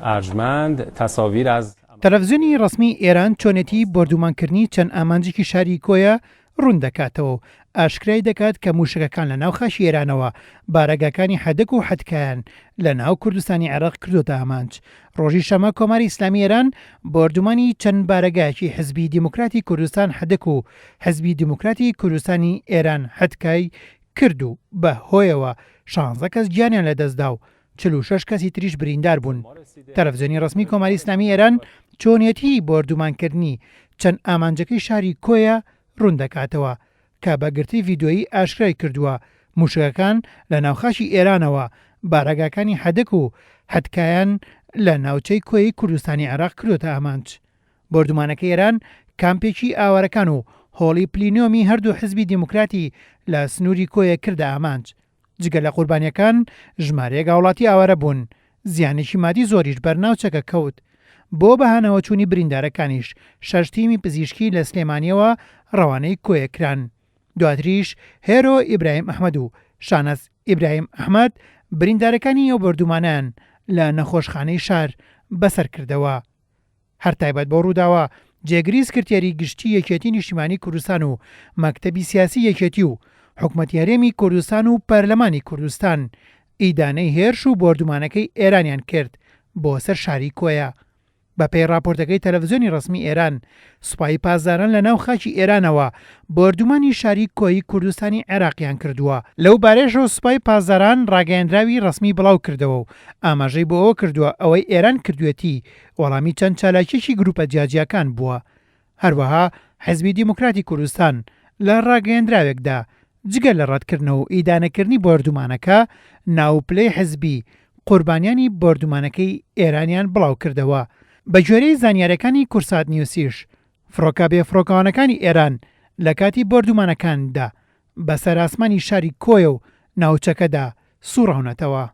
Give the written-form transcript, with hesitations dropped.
ارجمند تصاویر از تەلەڤیزیۆنی ڕسمی ئێران چۆنێتی بردومانکردنی چەند ئامانجێکی شاری کۆیە ڕوون دەکاتەوە. ئاشکرای دەکات کە موشکەکان لە ناو خاشی ئێرانەوە بارەگاکانی حەدەک و حەدکایان لە ناو کوردستانی عێراق کردوتە ئامانج. ڕۆژی شەمە کۆماری ئیسلامی ئێران بردومانی چەند بارەگایەکی حزبی دیموکراتی کوردستان حەدەک و حزبی دیموکراتی کوردستانی ئێران حەدکای کرد و بە هۆیەوە 16 کەس گیانیان لەدەستدا و 46 کەسی تریش بریندار بوون. تەلەڤیزیۆنی ڕسمی کۆماری ئیسلامی ئێران چۆنێتی بردومانکردنی چەند ئامانجەکەی شاری کۆیە ڕوون دەکاتەوە کە بە گرتی ڤیدۆیی ئاشکرای کردووە موشکەکان لە ناوخاشی ئێرانەوە بارەگاکانی حەدەک و حەدکایان لە ناوچەی کۆیی کوردستانی عێراق کردوتە ئامانج. بردومانەکە ئێران کامپێکی ئاوارەکان و هۆڵی پلینۆمی هەردوو حزبی دیموکراتی لە سنووری کۆیە کردە ئامانج. جگە لە قوربانیەکان ژمارەیەک وڵاتی ئاوارە بوون، زیانێکی مادی زۆریش بەرناوچەکە کەوت. بۆ بەهانەوە چوونی بریندارەکانیش 6 تیمی پزیشکی لە سلێمانیەوە ڕەوانەی کۆیەکران. دواتریش هێرۆ ئیبراهیم ئەحمەد و شانەس ئیبراهیم ئەحمەد بریندارەکانی ئەو بردومانیان لە نەخۆشخانەی شار بەسەر کردەوە. هەر تایبەت بۆ ڕووداوە جێگری سکرتێری گشتی یەکێتی نیشتیمانی کوردستان و مەکتەبی سیاسی یەکێتی و حکومەتی هەرێمی کوردستان و پەرلەمانی کوردستان ئیدانەی هێرش و بردومانەکەی ئێرانیان کرد بۆ سەر شاری کۆیە. بە پێی راپۆرتەکەی تەلەڤیزیۆنی ڕسمی ئێران سوپای پاسداران لە ناو خاکی ئێرانەوە بردومانی شاری کۆیی کوردستانی عێراقیان کردووە. لەو بارێژەوە سوپای پاسداران ڕاگەیەندراوی ڕسمی بڵاو کردەوە و ئاماژەی بۆ ئەوە کردووە ئەوەی ئێران کردوێتی وەڵامی چەند چالاکیێکی گروپە جیاجیەکان بووە. هەروەها حزبی دیموکراتی کوردستان لە ڕاگەیەندراوێکدا جگە لە ڕەتکردنەوە و ئیدانەکردنی بردومانەکە ناوپلەی حزبی قوربانیانی بردومانەکەی ئێرانیان بڵاو کردەوە. بە گوێرەی زانیاریەکانی کورسات نیوسیش فڕۆکە بێفڕۆکەوانەکانی ئێران لە کاتی بردومانەکاندا بەسەر ئاسمانی شاری کۆیە و ناوچەکەدا سوڕەونەتەوە.